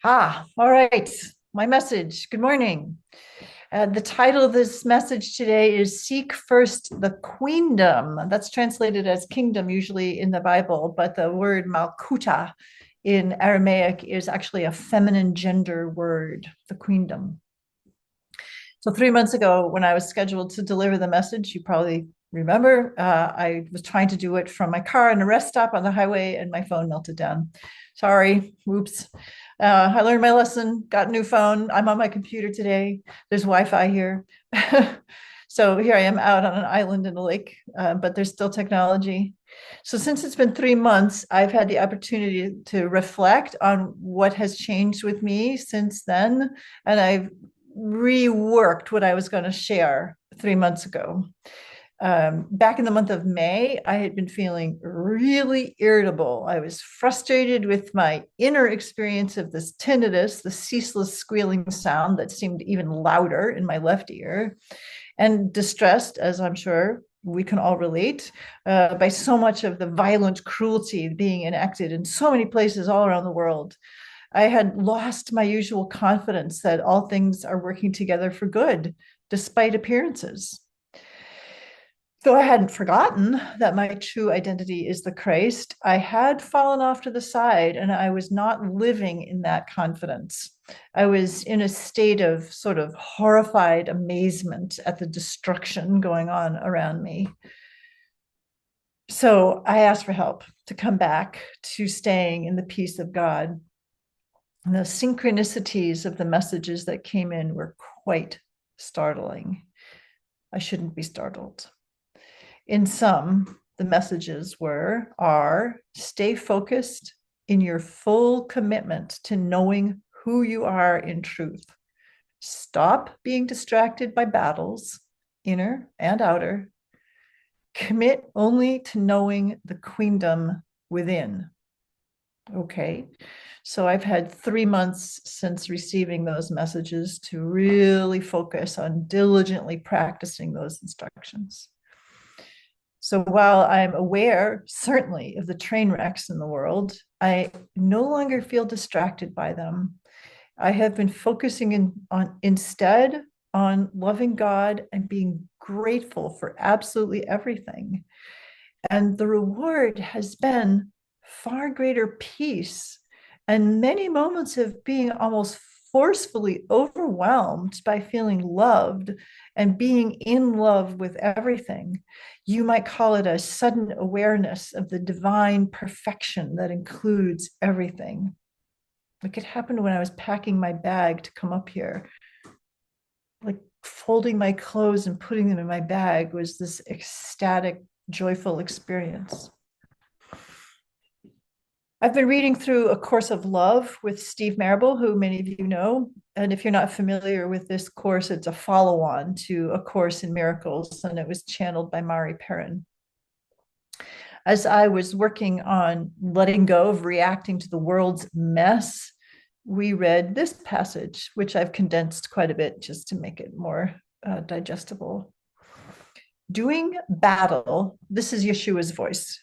All right. My message. Good morning. The title of this message today is Seek First the Queendom. That's translated as kingdom usually in the Bible, but the word Malkuta in Aramaic is actually a feminine gender word, the queendom. So 3 months ago, when I was scheduled to deliver the message, you probably remember, I was trying to do it from my car in a rest stop on the highway and my phone melted down. Sorry, whoops. I learned my lesson, got a new phone. I'm on my computer today. There's Wi-Fi here. So here I am out on an island in a lake, but there's still technology. So since it's been 3 months, I've had the opportunity to reflect on what has changed with me since then. And I've reworked what I was going to share 3 months ago. Back in the month of May, I had been feeling really irritable. I was frustrated with my inner experience of this tinnitus, the ceaseless squealing sound that seemed even louder in my left ear, and distressed, as I'm sure we can all relate, by so much of the violent cruelty being enacted in so many places all around the world. I had lost my usual confidence that all things are working together for good, despite appearances. Though I hadn't forgotten that my true identity is the Christ, I had fallen off to the side and I was not living in that confidence. I was in a state of sort of horrified amazement at the destruction going on around me. So I asked for help to come back to staying in the peace of God. And the synchronicities of the messages that came in were quite startling. I shouldn't be startled. In some, the messages are stay focused in your full commitment to knowing who you are in truth. Stop being distracted by battles, inner and outer. Commit only to knowing the queendom within. Okay. So I've had 3 months since receiving those messages to really focus on diligently practicing those instructions. So while I'm aware, certainly, of the train wrecks in the world, I no longer feel distracted by them. I have been focusing instead on loving God and being grateful for absolutely everything. And the reward has been far greater peace and many moments of being almost forcefully overwhelmed by feeling loved and being in love with everything. You might call it a sudden awareness of the divine perfection that includes everything. Like it happened when I was packing my bag to come up here. Like folding my clothes and putting them in my bag was this ecstatic, joyful experience. I've been reading through A Course of Love with Steve Marable, who many of you know. And if you're not familiar with this course, it's a follow-on to A Course in Miracles, and it was channeled by Mari Perrin. As I was working on letting go of reacting to the world's mess, we read this passage, which I've condensed quite a bit just to make it more digestible. Doing battle, this is Yeshua's voice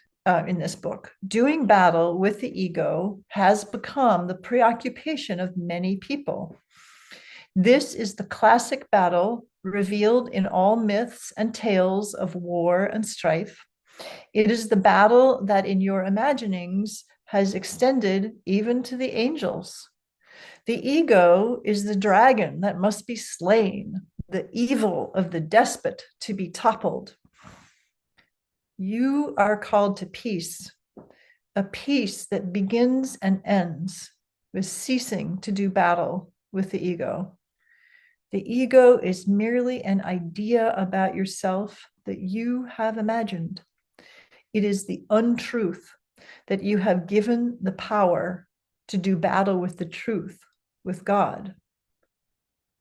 in this book. Doing battle with the ego has become the preoccupation of many people. This is the classic battle revealed in all myths and tales of war and strife. It is the battle that in your imaginings has extended even to the angels. The ego is the dragon that must be slain, the evil of the despot to be toppled. You are called to peace, a peace that begins and ends with ceasing to do battle with the ego. The ego is merely an idea about yourself that you have imagined. It is the untruth that you have given the power to do battle with the truth, with God.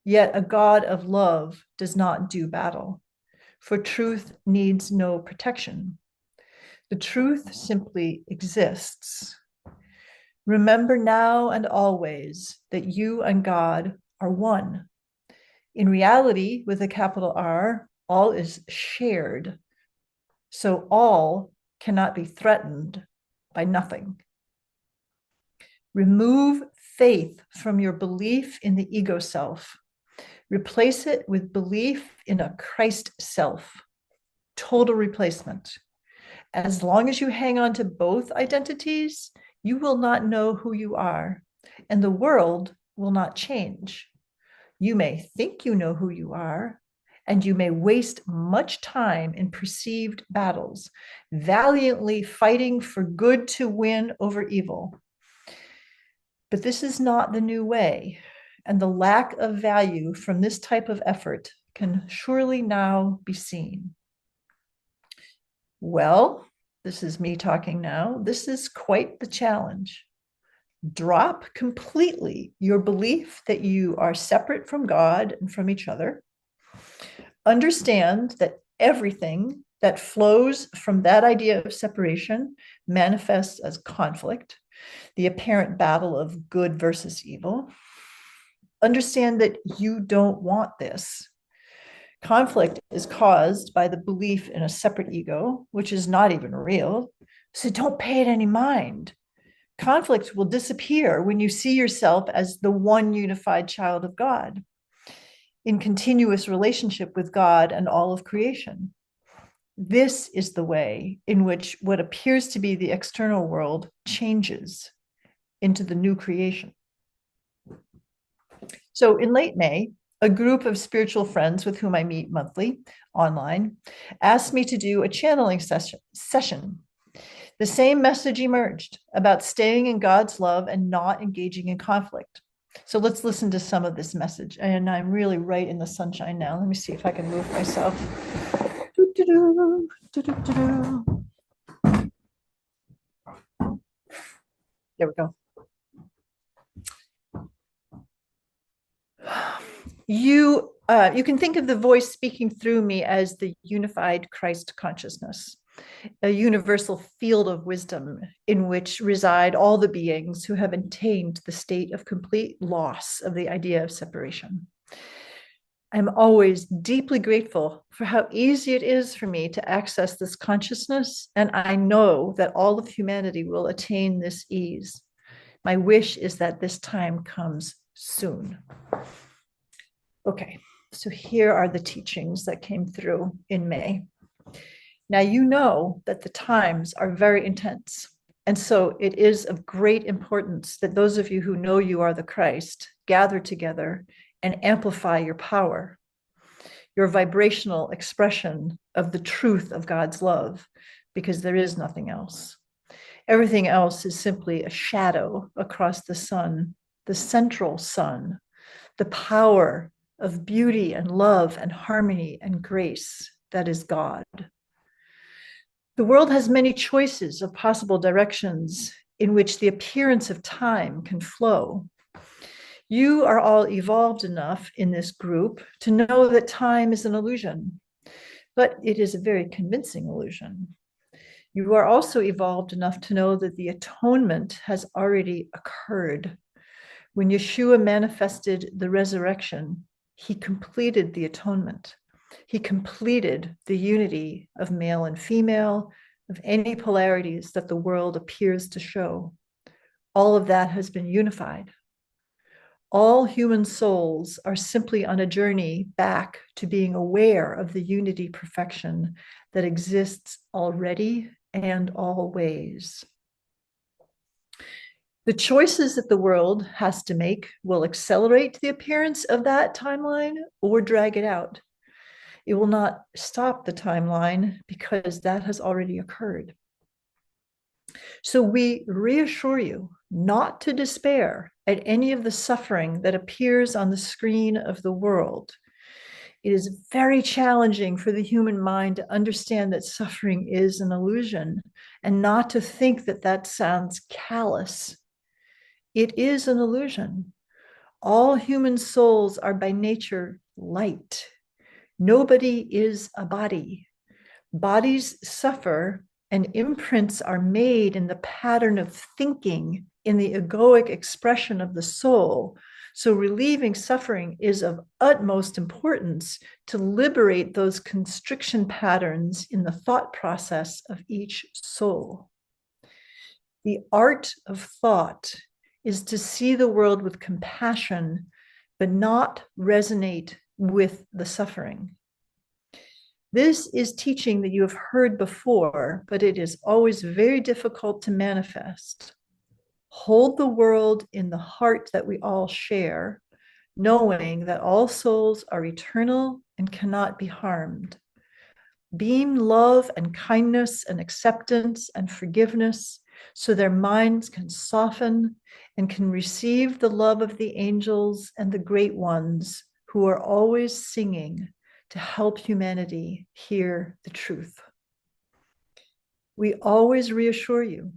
Yet a God of love does not do battle, for truth needs no protection. The truth simply exists. Remember now and always that you and God are one. In reality, with a capital R, all is shared. So all cannot be threatened by nothing. Remove faith from your belief in the ego self. Replace it with belief in a Christ self. Total replacement. As long as you hang on to both identities, you will not know who you are, and the world will not change. You may think you know who you are, and you may waste much time in perceived battles, valiantly fighting for good to win over evil. But this is not the new way, and the lack of value from this type of effort can surely now be seen. Well, this is me talking now. This is quite the challenge. Drop completely your belief that you are separate from God and from each other. Understand that everything that flows from that idea of separation manifests as conflict, the apparent battle of good versus evil. Understand that you don't want this. Conflict is caused by the belief in a separate ego, which is not even real. So don't pay it any mind. Conflict will disappear when you see yourself as the one unified child of God in continuous relationship with God and all of creation. This is the way in which what appears to be the external world changes into the new creation. So in late May, a group of spiritual friends with whom I meet monthly online asked me to do a channeling session. The same message emerged about staying in God's love and not engaging in conflict. So let's listen to some of this message. And I'm really right in the sunshine now. Let me see if I can move myself. There we go. You can think of the voice speaking through me as the unified Christ consciousness, a universal field of wisdom in which reside all the beings who have attained the state of complete loss of the idea of separation. I'm always deeply grateful for how easy it is for me to access this consciousness, and I know that all of humanity will attain this ease. My wish is that this time comes soon. Okay, so here are the teachings that came through in May. Now, you know that the times are very intense. And so it is of great importance that those of you who know you are the Christ gather together and amplify your power, your vibrational expression of the truth of God's love, because there is nothing else. Everything else is simply a shadow across the sun, the central sun, the power of beauty and love and harmony and grace that is God. The world has many choices of possible directions in which the appearance of time can flow. You are all evolved enough in this group to know that time is an illusion, but it is a very convincing illusion. You are also evolved enough to know that the atonement has already occurred. When Yeshua manifested the resurrection, he completed the atonement. He completed the unity of male and female, of any polarities that the world appears to show. All of that has been unified. All human souls are simply on a journey back to being aware of the unity perfection that exists already and always. The choices that the world has to make will accelerate the appearance of that timeline or drag it out. It will not stop the timeline because that has already occurred. So we reassure you not to despair at any of the suffering that appears on the screen of the world. It is very challenging for the human mind to understand that suffering is an illusion and not to think that that sounds callous. It is an illusion. All human souls are by nature light. Nobody is a body. Bodies suffer and imprints are made in the pattern of thinking in the egoic expression of the soul. So relieving suffering is of utmost importance to liberate those constriction patterns in the thought process of each soul. The art of thought is to see the world with compassion, but not resonate with the suffering. This is teaching that you have heard before, but it is always very difficult to manifest. Hold the world in the heart that we all share, knowing that all souls are eternal and cannot be harmed. Beam love and kindness and acceptance and forgiveness so their minds can soften and can receive the love of the angels and the great ones who are always singing to help humanity hear the truth. We always reassure you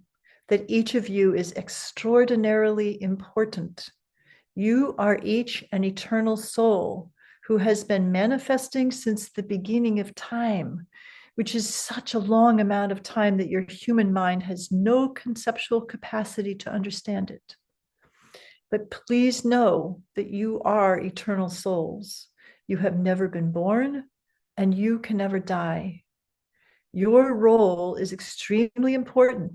that each of you is extraordinarily important. You are each an eternal soul who has been manifesting since the beginning of time, which is such a long amount of time that your human mind has no conceptual capacity to understand it. But please know that you are eternal souls. You have never been born, and you can never die. Your role is extremely important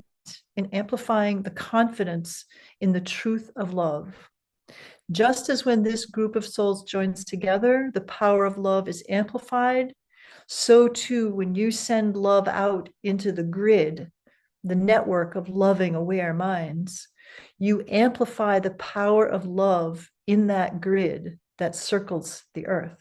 in amplifying the confidence in the truth of love. Just as when this group of souls joins together, the power of love is amplified, so too when you send love out into the grid, the network of loving, aware minds, you amplify the power of love in that grid that circles the earth.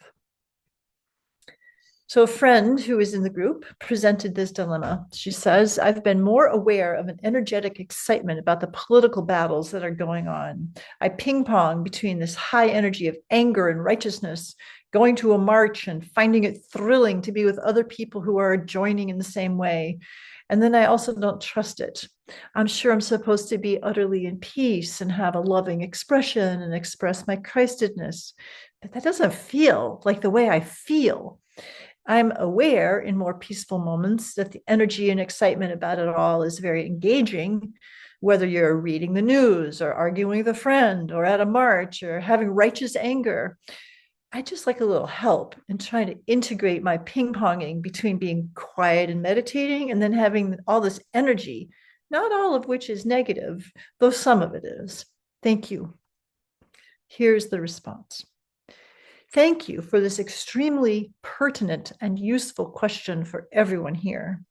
So a friend who is in the group presented this dilemma. She says, I've been more aware of an energetic excitement about the political battles that are going on. I ping pong between this high energy of anger and righteousness, going to a march and finding it thrilling to be with other people who are joining in the same way. And then I also don't trust it. I'm sure I'm supposed to be utterly in peace and have a loving expression and express my Christedness, but that doesn't feel like the way I feel. I'm aware in more peaceful moments that the energy and excitement about it all is very engaging, whether you're reading the news or arguing with a friend or at a march or having righteous anger. I just like a little help in trying to integrate my ping-ponging between being quiet and meditating and then having all this energy, not all of which is negative, though some of it is. Thank you. Here's the response. Thank you for this extremely pertinent and useful question for everyone here.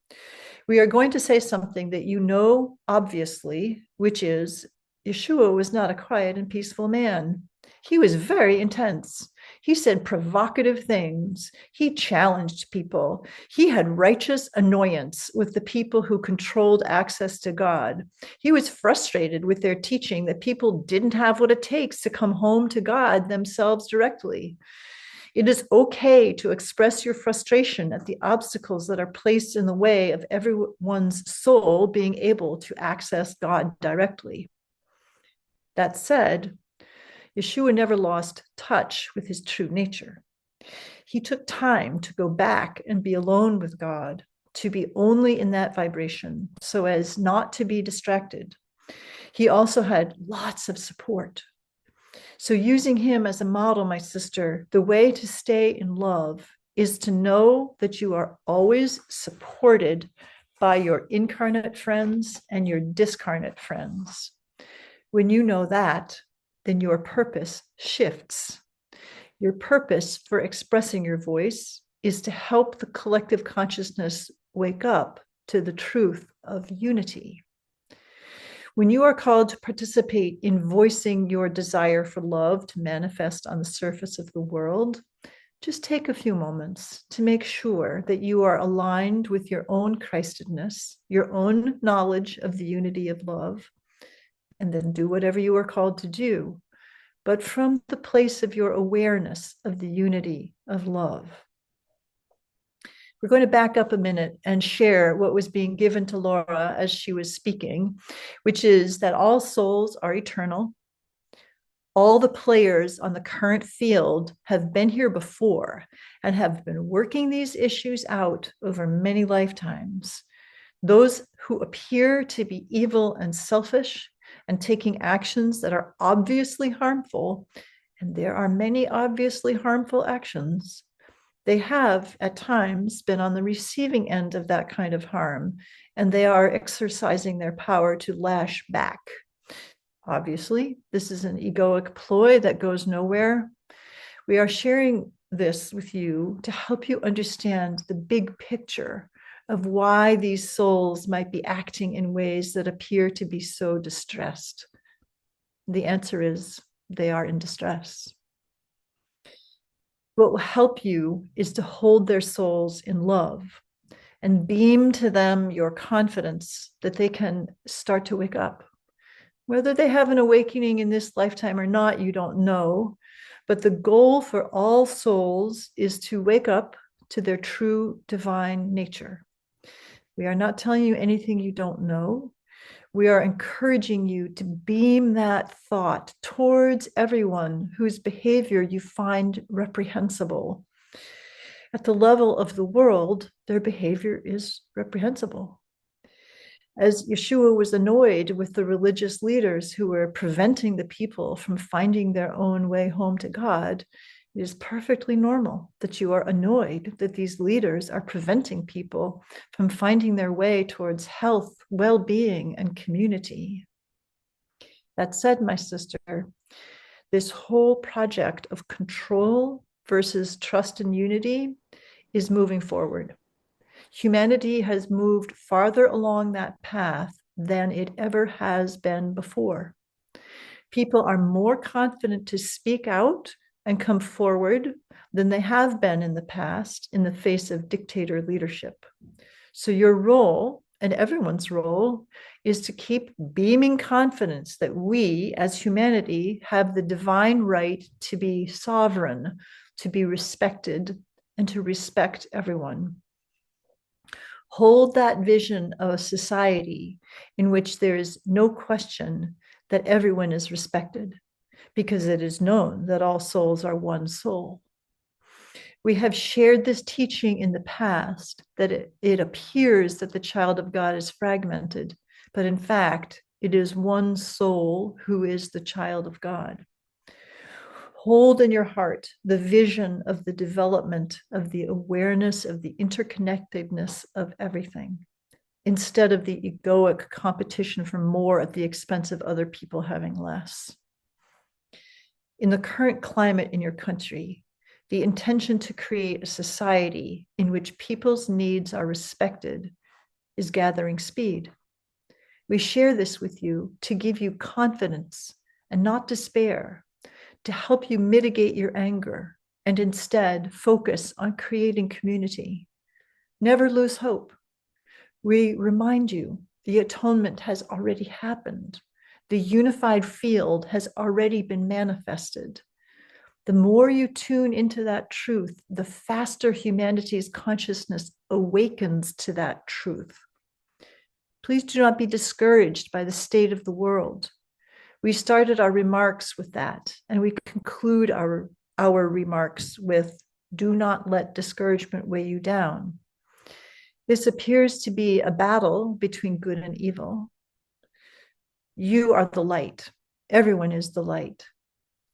We are going to say something that you know, obviously, which is Yeshua was not a quiet and peaceful man. He was very intense. He said provocative things. He challenged people. He had righteous annoyance with the people who controlled access to God. He was frustrated with their teaching that people didn't have what it takes to come home to God themselves directly. It is okay to express your frustration at the obstacles that are placed in the way of everyone's soul being able to access God directly. That said, Yeshua never lost touch with his true nature. He took time to go back and be alone with God, to be only in that vibration so as not to be distracted. He also had lots of support. So using him as a model, my sister, the way to stay in love is to know that you are always supported by your incarnate friends and your discarnate friends. When you know that, then your purpose shifts. Your purpose for expressing your voice is to help the collective consciousness wake up to the truth of unity. When you are called to participate in voicing your desire for love to manifest on the surface of the world, just take a few moments to make sure that you are aligned with your own Christedness, your own knowledge of the unity of love, and then do whatever you are called to do, but from the place of your awareness of the unity of love. We're going to back up a minute and share what was being given to Laura as she was speaking, which is that all souls are eternal. All the players on the current field have been here before and have been working these issues out over many lifetimes. Those who appear to be evil and selfish and taking actions that are obviously harmful, and there are many obviously harmful actions, they have at times been on the receiving end of that kind of harm, and they are exercising their power to lash back. obviously. This is an egoic ploy that goes nowhere. We are sharing this with you to help you understand the big picture of why these souls might be acting in ways that appear to be so distressed. The answer is they are in distress. What will help you is to hold their souls in love and beam to them your confidence that they can start to wake up. Whether they have an awakening in this lifetime or not, you don't know. But the goal for all souls is to wake up to their true divine nature. We are not telling you anything you don't know. We are encouraging you to beam that thought towards everyone whose behavior you find reprehensible. At the level of the world, their behavior is reprehensible. As Yeshua was annoyed with the religious leaders who were preventing the people from finding their own way home to God, it is perfectly normal that you are annoyed that these leaders are preventing people from finding their way towards health, well-being, and community. That said, my sister, this whole project of control versus trust and unity is moving forward. Humanity has moved farther along that path than it ever has been before. People are more confident to speak out and come forward than they have been in the past in the face of dictator leadership. So your role, and everyone's role, is to keep beaming confidence that we as humanity have the divine right to be sovereign, to be respected, and to respect everyone. Hold that vision of a society in which there is no question that everyone is respected, because it is known that all souls are one soul. We have shared this teaching in the past, that it appears that the child of God is fragmented, but in fact, it is one soul who is the child of God. Hold in your heart the vision of the development of the awareness of the interconnectedness of everything, instead of the egoic competition for more at the expense of other people having less. In the current climate in your country, the intention to create a society in which people's needs are respected is gathering speed. We share this with you to give you confidence and not despair, to help you mitigate your anger and instead focus on creating community. Never lose hope. We remind you the atonement has already happened. The unified field has already been manifested. The more you tune into that truth, the faster humanity's consciousness awakens to that truth. Please do not be discouraged by the state of the world. We started our remarks with that, and we conclude our remarks with, do not let discouragement weigh you down. This appears to be a battle between good and evil. You are the light. Everyone is the light.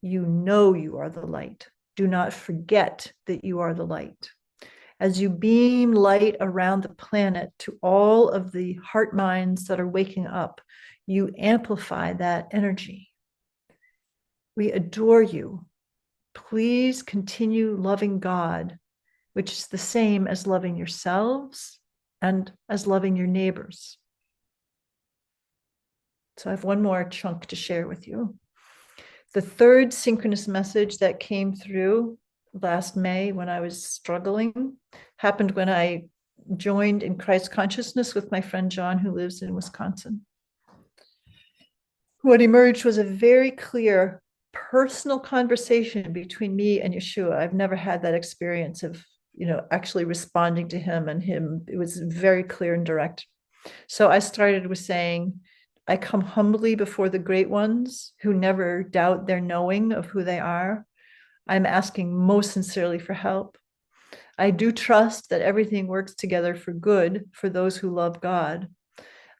You know you are the light. Do not forget that you are the light. As you beam light around the planet to all of the heart minds that are waking up, you amplify that energy. We adore you. Please continue loving God, which is the same as loving yourselves and as loving your neighbors. So I have one more chunk to share with you. The third synchronous message that came through last May when I was struggling happened when I joined in Christ consciousness with my friend John, who lives in Wisconsin. What emerged was a very clear personal conversation between me and Yeshua. I've never had that experience of, actually responding to him and him. It was very clear and direct. So I started with saying, I come humbly before the great ones who never doubt their knowing of who they are. I'm asking most sincerely for help. I do trust that everything works together for good for those who love God.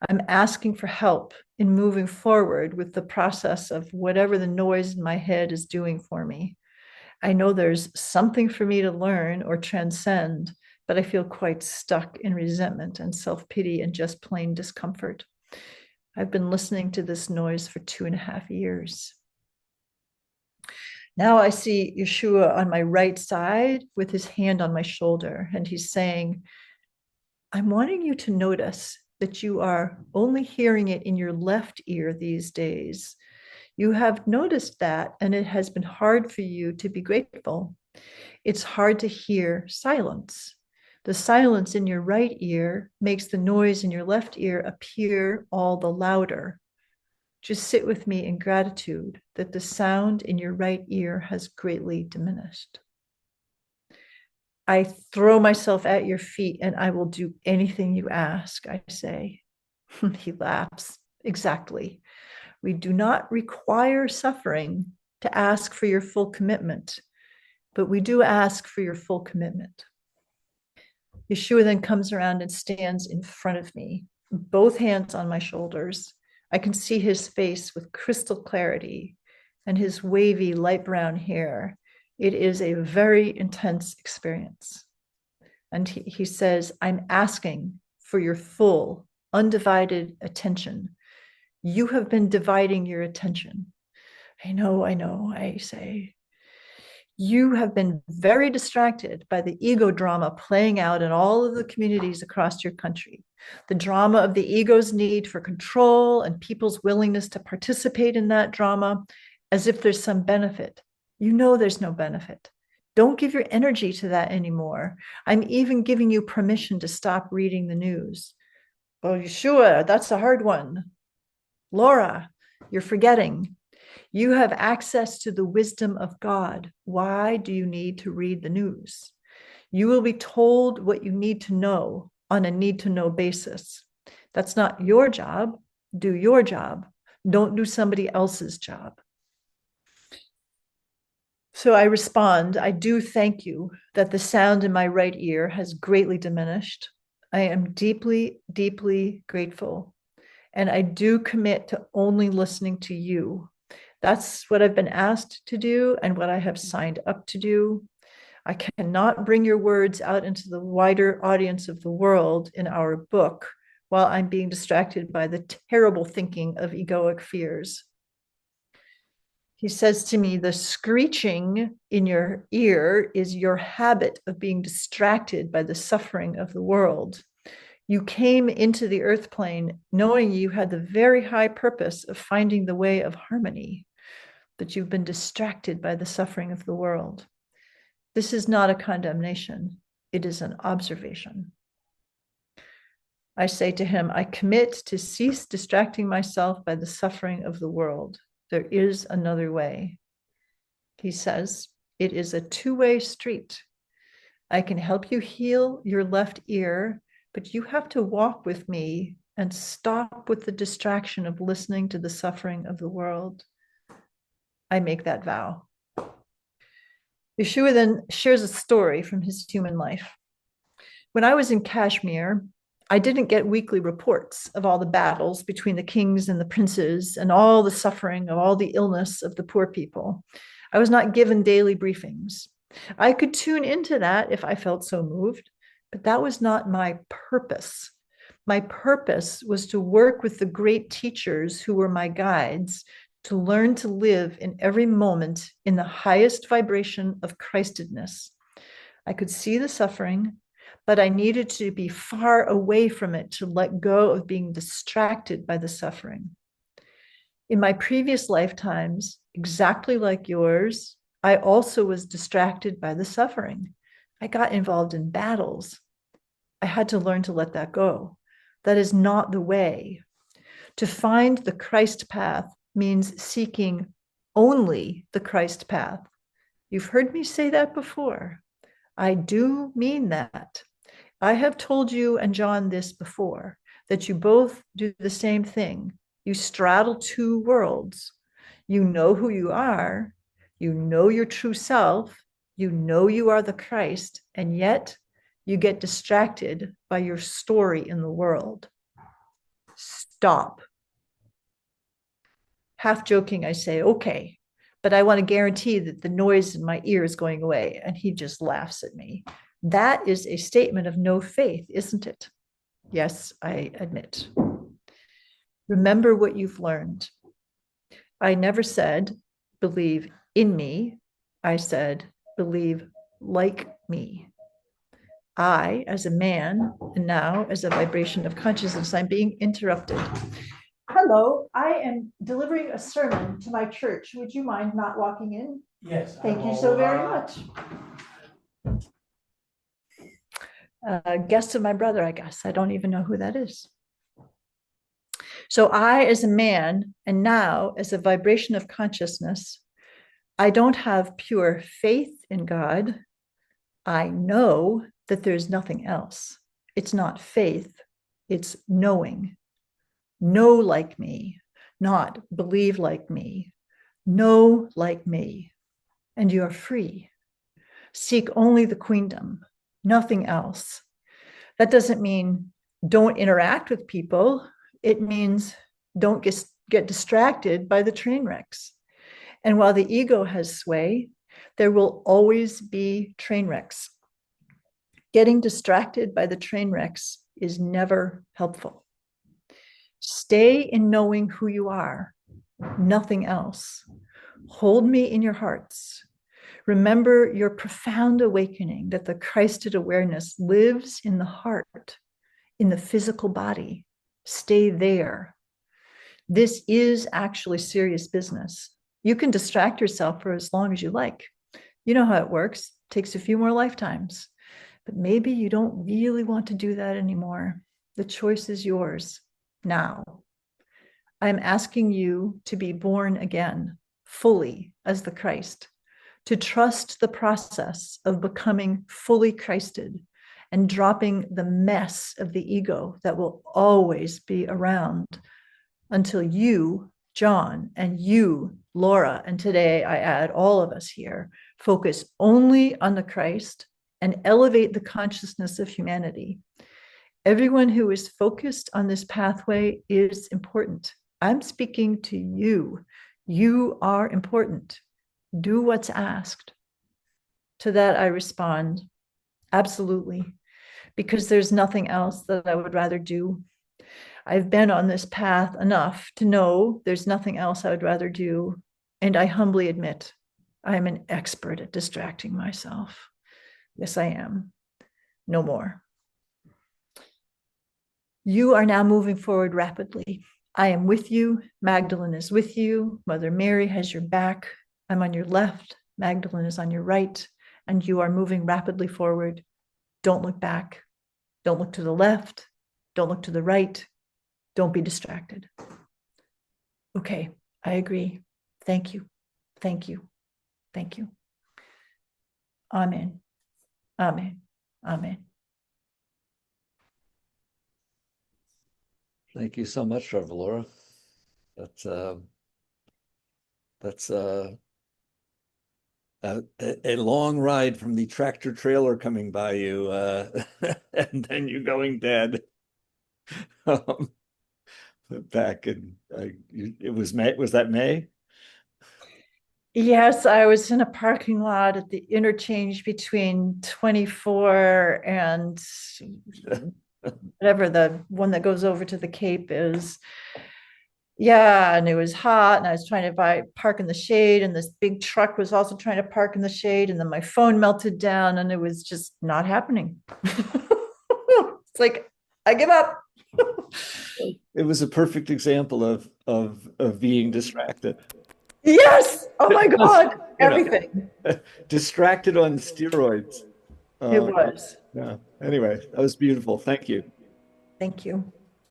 I'm asking for help in moving forward with the process of whatever the noise in my head is doing for me. I know there's something for me to learn or transcend, but I feel quite stuck in resentment and self-pity and just plain discomfort. I've been listening to this noise for 2.5 years. Now I see Yeshua on my right side with his hand on my shoulder, and he's saying, I'm wanting you to notice that you are only hearing it in your left ear these days. You have noticed that, and it has been hard for you to be grateful. It's hard to hear silence. The silence in your right ear makes the noise in your left ear appear all the louder. Just sit with me in gratitude that the sound in your right ear has greatly diminished. I throw myself at your feet and I will do anything you ask, I say. He laughs. Exactly. We do not require suffering to ask for your full commitment, but we do ask for your full commitment. Yeshua then comes around and stands in front of me, both hands on my shoulders. I can see his face with crystal clarity and his wavy light brown hair. It is a very intense experience. And he says, I'm asking for your full, undivided attention. You have been dividing your attention. I know, I say. You have been very distracted by the ego drama playing out in all of the communities across your country. The drama of the ego's need for control and people's willingness to participate in that drama as if there's some benefit. You know there's no benefit. Don't give your energy to that anymore. I'm even giving you permission to stop reading the news. Oh, Yeshua, that's a hard one. Laura, you're forgetting. You have access to the wisdom of God. Why do you need to read the news? You will be told what you need to know on a need to know basis. That's not your job. Do your job. Don't do somebody else's job. So I respond, I do thank you that the sound in my right ear has greatly diminished. I am deeply, deeply grateful. And I do commit to only listening to you. That's what I've been asked to do and what I have signed up to do. I cannot bring your words out into the wider audience of the world in our book while I'm being distracted by the terrible thinking of egoic fears. He says to me, the screeching in your ear is your habit of being distracted by the suffering of the world. You came into the earth plane knowing you had the very high purpose of finding the way of harmony, but you've been distracted by the suffering of the world. This is not a condemnation. It is an observation. I say to him, I commit to cease distracting myself by the suffering of the world. There is another way. He says, it is a two-way street. I can help you heal your left ear, but you have to walk with me and stop with the distraction of listening to the suffering of the world. I make that vow. Yeshua then shares a story from his human life. When I was in Kashmir, I didn't get weekly reports of all the battles between the kings and the princes and all the suffering of all the illness of the poor people. I was not given daily briefings. I could tune into that if I felt so moved, but that was not my purpose. My purpose was to work with the great teachers who were my guides to learn to live in every moment in the highest vibration of Christedness. I could see the suffering, but I needed to be far away from it to let go of being distracted by the suffering. In my previous lifetimes, exactly like yours, I also was distracted by the suffering. I got involved in battles. I had to learn to let that go. That is not the way. To find the Christ path means seeking only the Christ path. You've heard me say that before. I do mean that. I have told you and John this before, that you both do the same thing. You straddle two worlds. You know who you are. You know your true self. You know you are the Christ, and yet you get distracted by your story in the world. Stop. Half joking, I say, okay, but I want to guarantee that the noise in my ear is going away. And he just laughs at me. That is a statement of no faith, isn't it? Yes, I admit. Remember what you've learned. I never said, believe in me. I said, believe like me. I, as a man, and now as a vibration of consciousness, I'm being interrupted. Hello, I am delivering a sermon to my church. Would you mind not walking in? Yes. Thank you so very much. Guest of my brother, I guess. I don't even know who that is. So I, as a man, and now as a vibration of consciousness, I don't have pure faith in God. I know that there's nothing else. It's not faith, it's knowing. Know like me, not believe like me. Know like me, and you are free. Seek only the queendom, nothing else. That doesn't mean don't interact with people. It means don't get distracted by the train wrecks. And while the ego has sway, there will always be train wrecks. Getting distracted by the train wrecks is never helpful. Stay in knowing who you are, nothing else. Hold me in your hearts. Remember your profound awakening that the Christed awareness lives in the heart, in the physical body. Stay there. This is actually serious business. You can distract yourself for as long as you like. You know how it works. It takes a few more lifetimes. But maybe you don't really want to do that anymore. The choice is yours now. I'm asking you to be born again, fully as the Christ, to trust the process of becoming fully Christed and dropping the mess of the ego that will always be around until you, John, and you, Laura, and today I add all of us here, focus only on the Christ and elevate the consciousness of humanity. Everyone who is focused on this pathway is important. I'm speaking to you. You are important. Do what's asked. To that I respond, absolutely, because there's nothing else that I would rather do. I've been on this path enough to know there's nothing else I would rather do. And I humbly admit, I am an expert at distracting myself. Yes, I am. No more. You are now moving forward rapidly. I am with you. Magdalene is with you. Mother Mary has your back. I'm on your left. Magdalene is on your right. And you are moving rapidly forward. Don't look back. Don't look to the left. Don't look to the right. Don't be distracted. Okay, I agree. Thank you. Thank you. Thank you. Amen. Amen. Amen. Thank you so much, Trevor Laura. That's a long ride from the tractor trailer coming by you, and then you going dead. Back in it was May. Was that May? Yes, I was in a parking lot at the interchange between 24 and whatever the one that goes over to the Cape is. Yeah, and it was hot, and I was trying to park in the shade, and this big truck was also trying to park in the shade, and then my phone melted down, and it was just not happening. It's like, I give up. It was a perfect example of being distracted. Yes. Oh my God. You know, Everything. distracted on steroids. It was. Yeah. Anyway, that was beautiful. Thank you. Thank you.